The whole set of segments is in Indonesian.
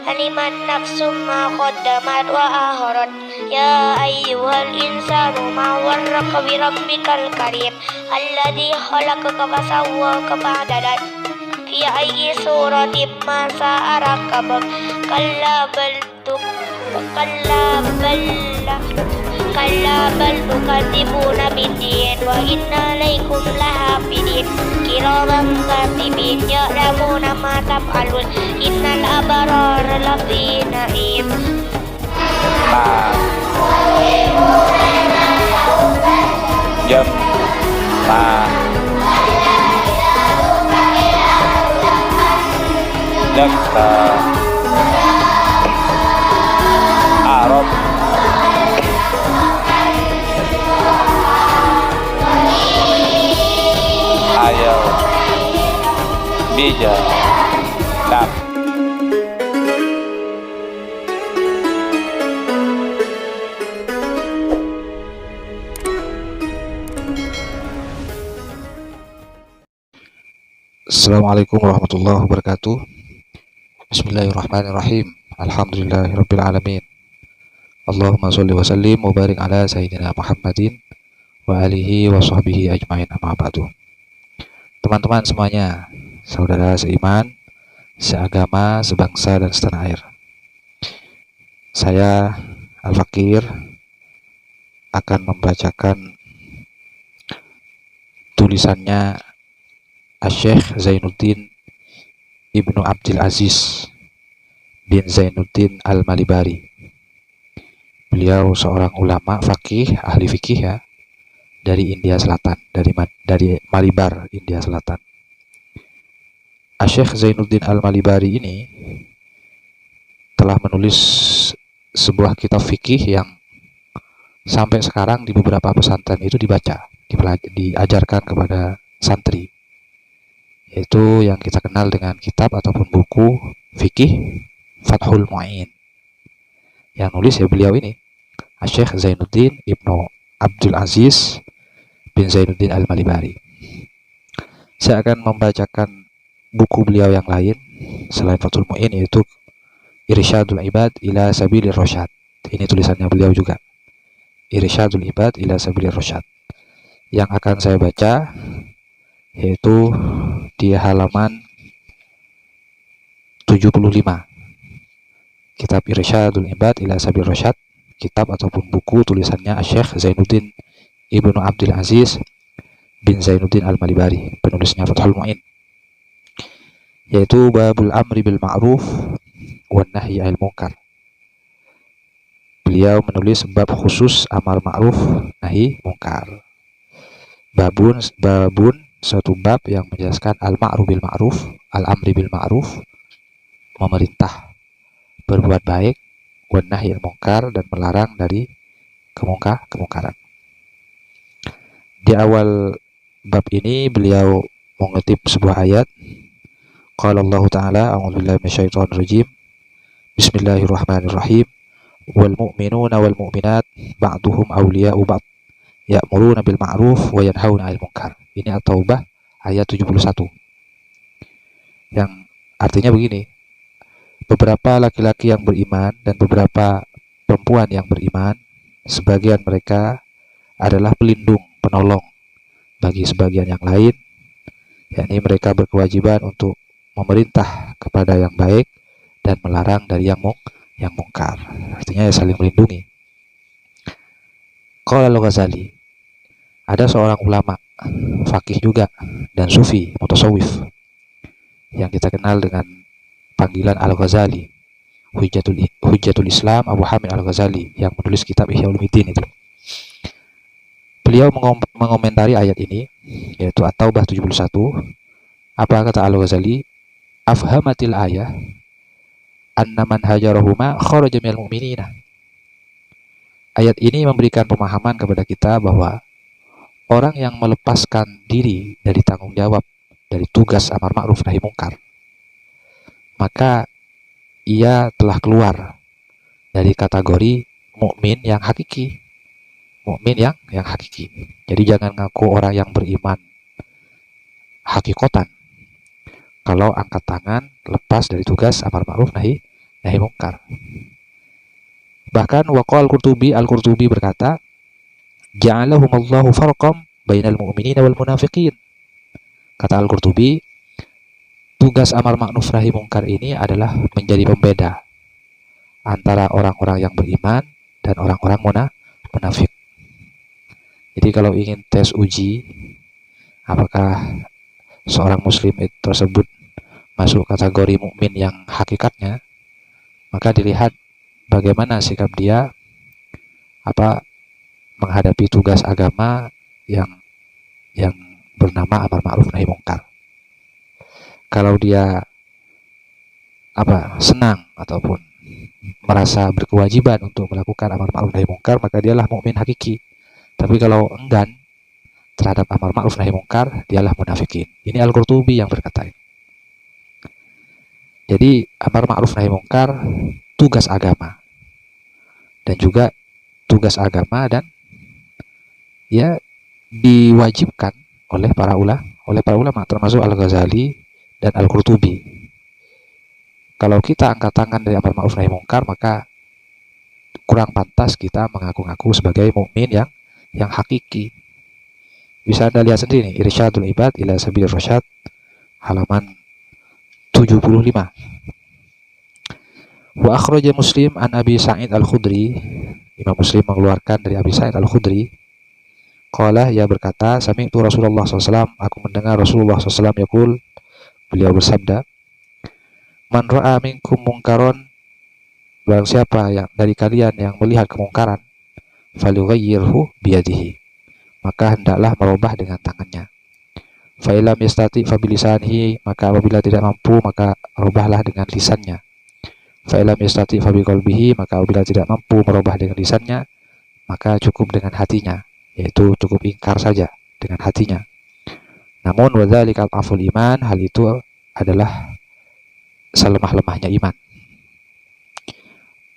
alimat nafsum ma qaddamat wa akharat. Ya ayyuhal insanu ma warraka bi rabbikal karim alladzi khalaqaka fasawwaka fa'adalak fi ayyi suratin ma sa'a rakabak. Kalla bal tukadzibuna biddin wa inna alaikum lahafidin kiraman katibin ya'lamuna ma taf'alun innal abrara lafi na'im. Jam Dakta Arab Ayo Bija Dak. Assalamualaikum warahmatullahi wabarakatuh. Bismillahirrahmanirrahim. Alhamdulillahirabbil alamin. Allahumma sholli wa sallim wa barik ala sayyidina Muhammadin wa alihi wa sahbihi ajmain, amma ba'du. Teman-teman semuanya, saudara seiman, seagama, sebangsa dan setanah air. Saya Al-Fakir akan membacakan tulisannya Syekh Zainuddin Ibnu Abdul Aziz bin Zainuddin Al-Malibari. Beliau seorang ulama fakih, ahli fikih ya, dari India Selatan, dari Malibar, India Selatan. Syekh Zainuddin Al-Malibari ini telah menulis sebuah kitab fikih yang sampai sekarang di beberapa pesantren itu dibaca, diajarkan kepada santri, yaitu yang kita kenal dengan kitab ataupun buku fikih Fathul Mu'in. Yang nulis ya beliau ini, Syekh Zainuddin Ibnu Abdul Aziz bin Zainuddin Al-Malibari. Saya akan membacakan buku beliau yang lain selain Fathul Mu'in, yaitu Irsyadul Ibad ila Sabilir Rasyad. Ini tulisannya beliau juga, Irsyadul Ibad ila Sabilir Rasyad. Yang akan saya baca yaitu di halaman 75, kitab Irsyadul Ibad ila Sabil Rasyad, kitab ataupun buku tulisannya Syekh Zainuddin Ibnu Abdul Aziz bin Zainuddin Al-Malibari, penulisnya Fathul Mu'in, yaitu Babul Amri bil Ma'ruf wan Nahyi 'anil Munkar. Beliau menulis bab khusus amar ma'ruf nahi munkar. Babun suatu bab yang menjelaskan al-ma'ruf bil ma'ruf, al-amri bil ma'ruf, memerintah berbuat baik, wan nahi munkar, dan melarang dari kemungkaran. Di awal bab ini beliau mengutip sebuah ayat. Qala Allah Ta'ala, a'udzubillahi minasyaitonir rajim. Bismillahirrahmanirrahim. Wal mu'minuna wal mu'minat ba'duhum awliya'u ba'd ya'muruna bil ma'ruf wa yanhauna 'anil munkar. Ini At-Taubah ayat 71. Yang artinya begini, beberapa laki-laki yang beriman dan beberapa perempuan yang beriman, sebagian mereka adalah pelindung, penolong bagi sebagian yang lain, yakni mereka berkewajiban untuk memerintah kepada yang baik dan melarang dari yang mungkar. Artinya ya saling melindungi. Qala Al-Ghazali, ada seorang ulama fakih juga dan sufi mutasawwif yang kita kenal dengan panggilan Al-Ghazali, Hujjatul Islam Abu Hamid Al-Ghazali, yang menulis kitab Ihya Ulumuddin itu. Beliau mengomentari ayat ini, yaitu At-Taubah 71. Apa kata Al-Ghazali? Afhamatil ayah anna man hajarahuma kharaja minal mu'minina. Ayat ini memberikan pemahaman kepada kita bahwa orang yang melepaskan diri dari tanggung jawab, dari tugas amar ma'ruf nahi mungkar, maka ia telah keluar dari kategori mukmin yang hakiki. Mukmin yang hakiki. Jadi jangan ngaku orang yang beriman hakikotan kalau angkat tangan lepas dari tugas amar ma'ruf nahi nahi mungkar. Bahkan waqal Al-Qurtubi berkata, ja'alahumallahu farqam bainal mu'minina wal munafiqin. Kata Al-Qurtubi, tugas amar ma'ruf nahi mungkar ini adalah menjadi pembeda antara orang-orang yang beriman dan orang-orang munafik. Jadi kalau ingin tes uji apakah seorang muslim tersebut masuk kategori mukmin yang hakikatnya, maka dilihat bagaimana sikap dia menghadapi tugas agama yang bernama amar ma'ruf nahi mungkar. Kalau dia senang ataupun merasa berkewajiban untuk melakukan amar ma'ruf nahi mungkar, maka dialah mukmin hakiki. Tapi kalau enggan terhadap amar ma'ruf nahi mungkar, dialah munafikin. Ini Al-Qurtubi yang berkata. Jadi amar ma'ruf nahi mungkar tugas agama, dan juga tugas agama dan ya diwajibkan oleh para ulama termasuk Al-Ghazali dan Al-Qurtubi. Kalau kita angkat tangan dari amar ma'ruf nahi mungkar, maka kurang pantas kita mengaku-ngaku sebagai mukmin yang hakiki. Bisa Anda lihat sendiri nih, Irsyadul Ibad ila Sabilir Rasyad halaman 75. Wa akhraja Muslim an Abi Sa'id Al-Khudri. Imam Muslim mengeluarkan dari Abi Sa'id Al-Khudri. Qala, ia berkata, sami'tu Rasulullah SAW, aku mendengar Rasulullah SAW yaqul, beliau bersabda, man ra'a minkum mungkaron, barang siapa yang dari kalian yang melihat kemungkaran, falyughayyirhu biyadihi, maka hendaklah merubah dengan tangannya. Fa illam yastati fa bilisanihi, maka apabila tidak mampu maka rubahlah dengan lisannya. Fa illam yastati fa biqalbihi, maka apabila tidak mampu merubah dengan lisannya, maka cukup dengan hatinya, yaitu cukup ingkar saja dengan hatinya. Namun wadzalika aful iman, hal itu adalah selemah-lemahnya iman.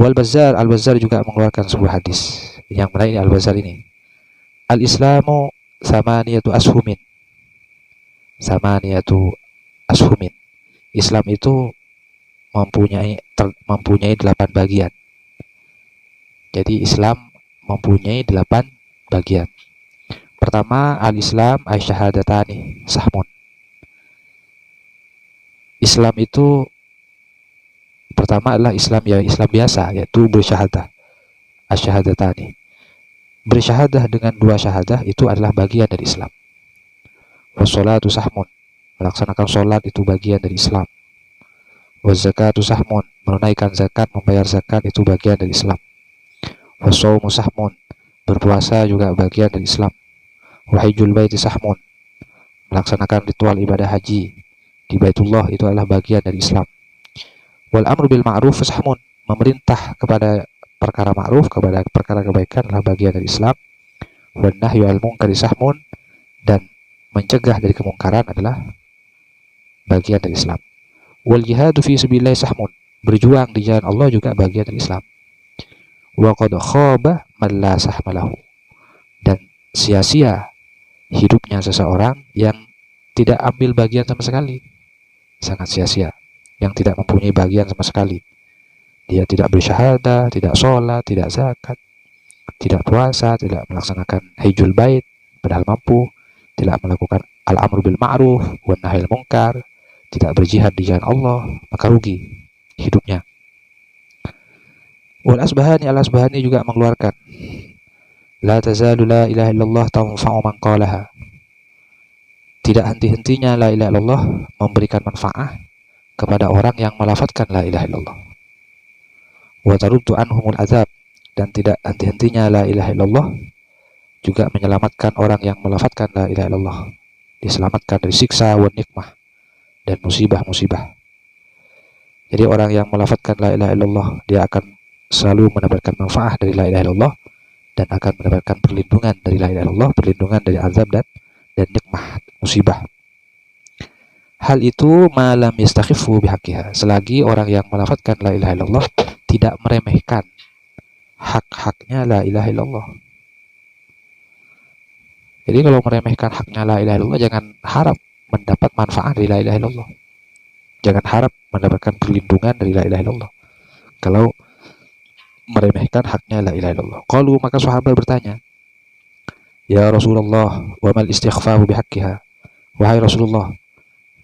Al-Bazzar juga mengeluarkan sebuah hadis yang menarik. Al-Bazzar ini, al-Islamu samaniyatu ashumin. Islam itu mempunyai 8 bagian. Jadi Islam mempunyai 8 bagian. Pertama, al-Islam aisyahadatani sahmun. Islam itu pertama adalah Islam biasa, yaitu bersyahadah, asyhadatani. Bersyahadah dengan 2 syahadah itu adalah bagian dari Islam. Wassalatu sahmun, melaksanakan sholat itu bagian dari Islam. Wazakatu sahmun, menunaikan zakat, membayar zakat itu bagian dari Islam. Wassaumu sahmun, berpuasa juga bagian dari Islam. Wahijul baiti sahmun, melaksanakan ritual ibadah haji di Baitullah itu adalah bagian dari Islam. Wal amru bil ma'ruf sahmun, memerintah kepada perkara ma'ruf, kepada perkara kebaikan adalah bagian dari Islam. Wan nahyu al munkari sahmun, dan mencegah dari kemungkaran adalah bagian dari Islam. Wal jihadu fi sabilillah sahmun, berjuang di jalan Allah juga bagian dari Islam. Wa qad khaba man la sahmalahu, dan sia-sia hidupnya seseorang yang tidak ambil bagian sama sekali. Sangat sia-sia, yang tidak mempunyai bagian sama sekali. Dia tidak bersyahadah, tidak sholat, tidak zakat, tidak puasa, tidak melaksanakan hajjul bait padahal mampu, tidak melakukan al-amru bil ma'ruf wan nahyil munkar, tidak berjihad di jalan Allah, maka rugi hidupnya. Wal Asbahani, Al-Asbahani juga mengeluarkan, la tazalu la ilaha illallah tanfa'u man qalaha, tidak henti-hentinya la ilaha illallah memberikan manfaat kepada orang yang melafadzkan la ilaha illallah. Wa taruddu anhumul azab, dan tidak henti-hentinya la ilaha illallah juga menyelamatkan orang yang melafadzkan la ilaha illallah, diselamatkan dari siksa wa nikmah dan musibah-musibah. Jadi orang yang melafadzkan la ilaha illallah, dia akan selalu mendapatkan manfaat dari la ilaha illallah dan akan mendapatkan perlindungan dari la ilaha illallah, perlindungan dari azab dan nikmah, musibah. Hal itu malam yastakhifu bihaqqiha, selagi orang yang melafadzkan la ilaha illallah tidak meremehkan hak-haknya la ilaha illallah. Jadi kalau meremehkan haknya la ilaha illallah, jangan harap mendapat manfaat dari la ilaha illallah. Jangan harap mendapatkan perlindungan dari la ilaha illallah. kalau meremehkan haknya la ilaha illallah. Qalu, maka sahabat bertanya, ya Rasulullah, wa mal istighfaru bihaqqiha. Wahai Rasulullah,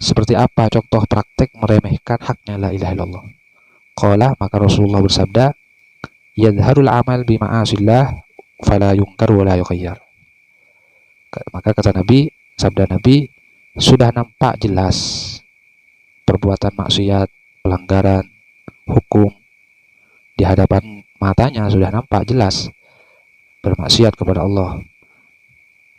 seperti apa contoh praktek meremehkan haknya la ilaha illallah? Qala, maka Rasulullah bersabda, yadharul amal bima'asillah fala yungkar wa la yughayyar. Maka kata Nabi, sabda Nabi, sudah nampak jelas perbuatan maksiat, pelanggaran hukum di hadapan matanya, sudah nampak jelas bermaksiat kepada Allah.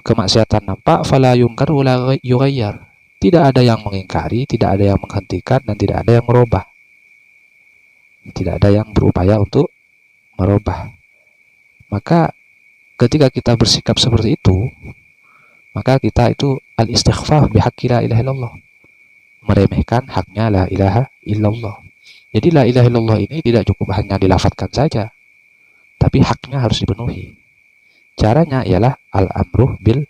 Kemaksiatan nampak, fala yungkar wa la yughayyar. Tidak ada yang mengingkari, tidak ada yang menghentikan, dan tidak ada yang merubah. Tidak ada yang berupaya untuk merubah. Maka ketika kita bersikap seperti itu, maka kita itu al-istighfar bihaqqi la ilaha illallah, meremehkan haknya la ilaha illallah. Jadi la ilaha illallah ini tidak cukup hanya dilafadzkan saja, tapi haknya harus dipenuhi. Caranya ialah al-amru bil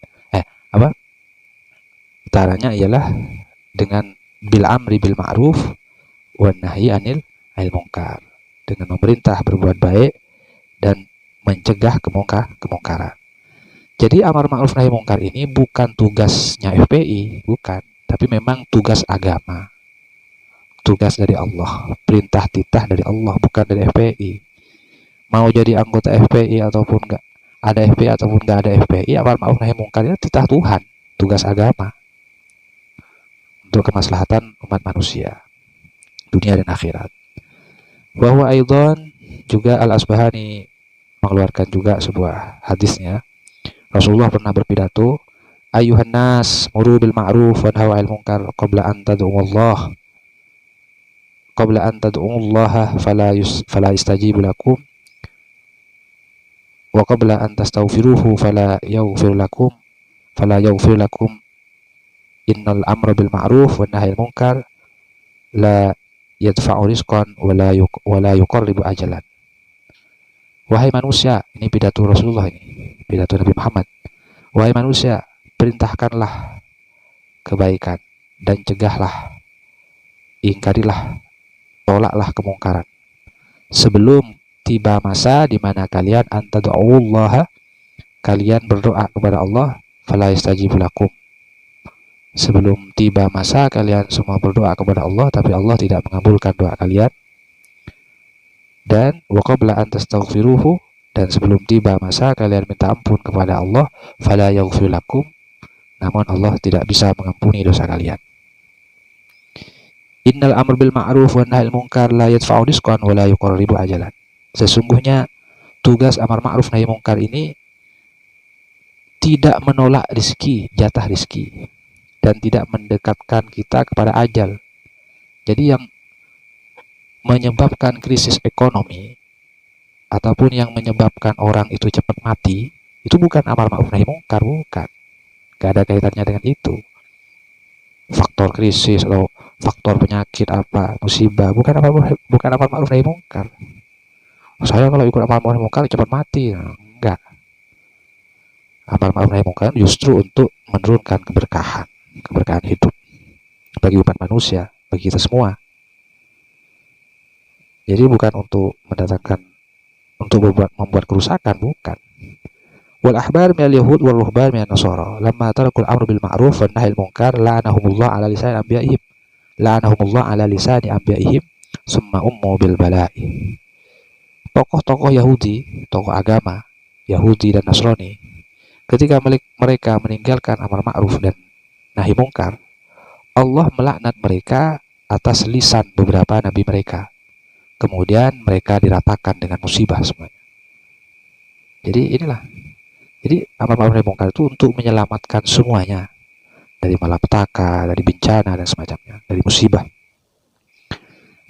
caranya ialah dengan bil amri bil ma'ruf wan nahyi anil munkar, dengan memerintah berbuat baik dan mencegah kemungkaran. Jadi amar ma'ruf nahi mungkar ini bukan tugasnya FPI, bukan, tapi memang tugas agama. Tugas dari Allah, perintah titah dari Allah, bukan dari FPI. Mau jadi anggota FPI ataupun enggak ada FPI ataupun enggak ada FPI, amar ma'ruf nahi mungkar itu titah Tuhan, tugas agama untuk kemaslahatan umat manusia dunia dan akhirat. Bahwa aidan juga Al-Asbahani mengeluarkan juga sebuah hadisnya. Rasulullah pernah berpidato, ayuhan nas muru bil ma'ruf wa nahaw 'anil munkar qabla an tad'ullaha fala yastajibu lakum wa qabla an tastaghfiruhu fala yaghfir lakum innal amra bil ma'ruf wa nahy 'anil munkar la yadfa'u rizqan wa la yuqarribu ajalan. Wahai manusia, ini pidato Rasulullah, ini pidato Nabi Muhammad. Wahai manusia, perintahkanlah kebaikan dan cegahlah, ingkarilah, tolaklah kemungkaran sebelum tiba masa di mana kalian antad'ullaha, kalian berdoa kepada Allah, fala yastajibu lakum, sebelum tiba masa kalian semua berdoa kepada Allah tapi Allah tidak mengabulkan doa kalian. Dan wa qabla an tastaghfiruhu, dan sebelum tiba masa kalian minta ampun kepada Allah, fala yaghfir lakum, namun Allah tidak bisa mengampuni dosa kalian. Innal amr bil ma'ruf wa nahy 'anil munkar la yadfa'u rizqan wa la yuqarribu ajalan. Sesungguhnya tugas amar ma'ruf nahi munkar ini tidak menolak rezeki, jatah rezeki, dan tidak mendekatkan kita kepada ajal. Jadi yang menyebabkan krisis ekonomi ataupun yang menyebabkan orang itu cepat mati itu bukan amar ma'ruf nahi munkar, bukan. Gak ada kaitannya dengan itu. Faktor krisis atau faktor penyakit apa, musibah, bukan amar ma'ruf nahi munkar. Saya kalau ikut amar ma'ruf nahi munkar cepat mati, enggak. Amar ma'ruf nahi munkar justru untuk menurunkan keberkahan hidup bagi umat manusia, bagi kita semua. Jadi bukan untuk mendatangkan, untuk membuat kerusakan, bukan. Wal ahbar minal yahud wal ruhban minan nasara lamma tarakul amru bil ma'ruf wan nahy 'anil munkar la'anahumullah ala lisani anbiya'ihim summa ummu bil bala'i. Tokoh-tokoh Yahudi, tokoh agama Yahudi dan Nasrani, ketika mereka meninggalkan amar ma'ruf dan nahi munkar, Allah melaknat mereka atas lisan beberapa nabi mereka. Kemudian mereka diratakan dengan musibah semuanya. Jadi inilah. Jadi amar ma'ruf nahi munkar itu untuk menyelamatkan semuanya dari malapetaka, dari bencana dan semacamnya, dari musibah.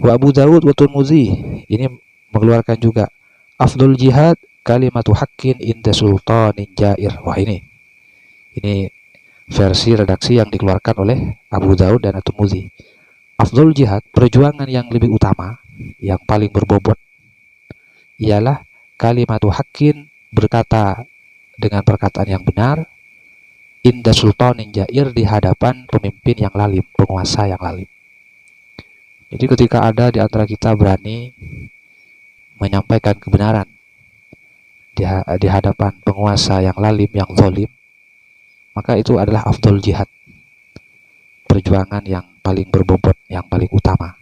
Wa Abu Dawud wa Tirmidzi ini mengeluarkan juga afdhul jihad kalimatu haqqin inda sultanin jair. Wah, ini versi redaksi yang dikeluarkan oleh Abu Dawud dan At-Tirmidzi. Afdhul jihad, perjuangan yang lebih utama, yang paling berbobot, ialah kalimatu haqqin, berkata dengan perkataan yang benar, inda sultanin jair, di hadapan pemimpin yang lalim, penguasa yang lalim. Jadi ketika ada di antara kita berani menyampaikan kebenaran di hadapan penguasa yang lalim, yang zalim, maka itu adalah afdol jihad, perjuangan yang paling berbobot, yang paling utama.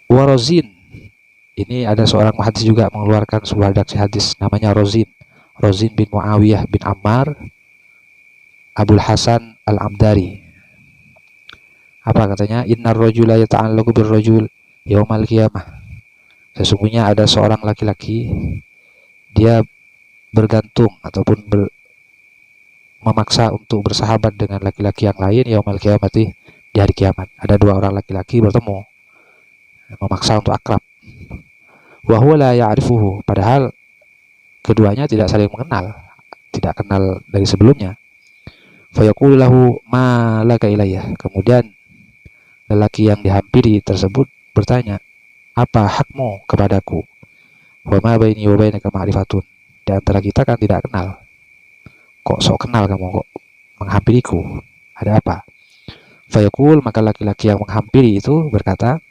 Warozin, ini ada seorang muhadis juga mengeluarkan sebuah redaksi hadis namanya Rozin bin Muawiyah bin Ammar Abul Hasan Al-Amdari. Apa katanya? Innar rajula yata'allaqu bir rajul yaumal qiyamah. Sesungguhnya ada seorang laki-laki, dia bergantung ataupun memaksa untuk bersahabat dengan laki-laki yang lain yaumal qiyamati, di hari kiamat. Ada dua orang laki-laki bertemu, memaksa untuk akrab. Wa huwa la ya'rifuhu, padahal keduanya tidak saling mengenal, tidak kenal dari sebelumnya. Fa yaqulu lahu ma laka ilayya. Kemudian lelaki yang dihampiri tersebut bertanya, apa hakmu kepadaku? Wa ma baini wa bainaka ma'rifatun. Di antara kita kan tidak kenal. Kok sok kenal kamu, kok menghampiriku? Ada apa? Fa yaqul, maka laki-laki yang menghampiri itu berkata,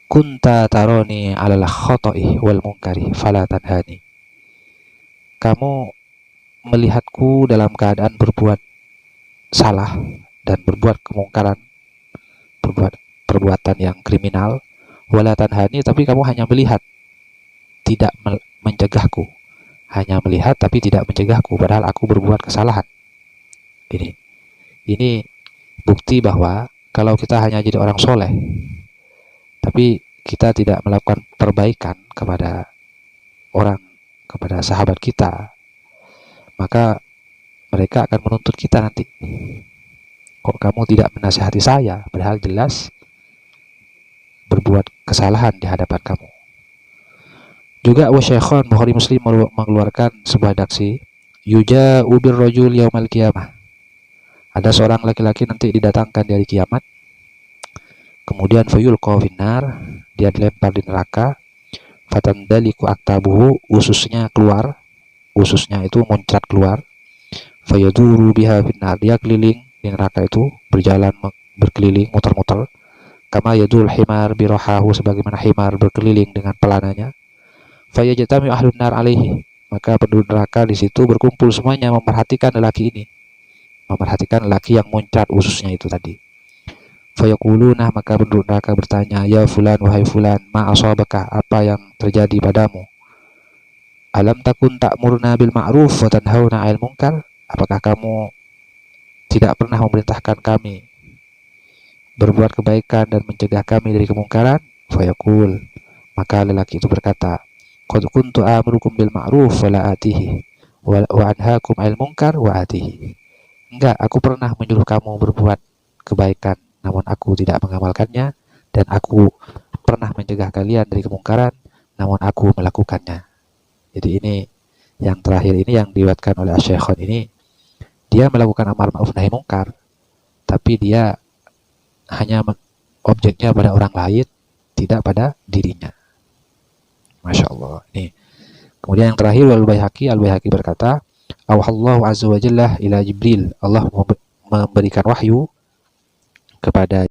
kunta taroni alal khoto'i wal munkari fala tanhani. Kamu melihatku dalam keadaan berbuat salah dan berbuat kemungkaran, berbuat perbuatan yang kriminal, wala tanhani, tapi kamu hanya melihat, tidak mencegahku. Hanya melihat tapi tidak mencegahku, padahal aku berbuat kesalahan. Ini bukti bahwa kalau kita hanya jadi orang soleh tapi kita tidak melakukan perbaikan kepada orang, kepada sahabat kita, maka mereka akan menuntut kita nanti. Kok kamu tidak menasihati saya, padahal jelas berbuat kesalahan di hadapan kamu. Juga Wasyaikhan Bukhari Muslim mengeluarkan sebuah redaksi, yuja'u birrajul yaumal qiyamah. Ada seorang laki-laki nanti didatangkan dari kiamat, kemudian fayulqa finnar, dia dilempar di neraka, fatandaliku aktabuhu, ususnya keluar, ususnya itu muncrat keluar, fayaduru biha finnar, dia keliling di neraka itu, berjalan berkeliling, muter-muter, kama yadul himar birohahu, sebagaimana himar berkeliling dengan pelananya. Fayajtami ahlun nar alaihi, maka penduduk neraka di situ berkumpul semuanya memperhatikan lelaki ini, memperhatikan lelaki yang muncrat ususnya itu tadi. Fayaquluna, maka penduduk neraka bertanya, ya fulan, wahai fulan, ma asabaka, apa yang terjadi padamu? Alam takun ta'muruna bil ma'ruf wa tanhauna 'anil munkar, apakah kamu tidak pernah memerintahkan kami berbuat kebaikan dan mencegah kami dari kemungkaran? Fayaqul, maka lelaki itu berkata, qad kuntu amurukum bil ma'ruf wa la atihi wa anhaakum 'anil munkar wa atihi. Enggak, aku pernah menyuruh kamu berbuat kebaikan namun aku tidak mengamalkannya, dan aku pernah mencegah kalian dari kemungkaran namun aku melakukannya. Jadi ini yang terakhir ini yang diriwayatkan oleh Asy-Syaikhan ini, dia melakukan amar ma'ruf nahi mungkar tapi dia hanya objeknya pada orang lain, tidak pada dirinya. Masya Allah. Nih. Kemudian yang terakhir Al-Baihaqi berkata, Awhallahu azza wa jalla ila Jibril, Allah memberikan wahyu kepada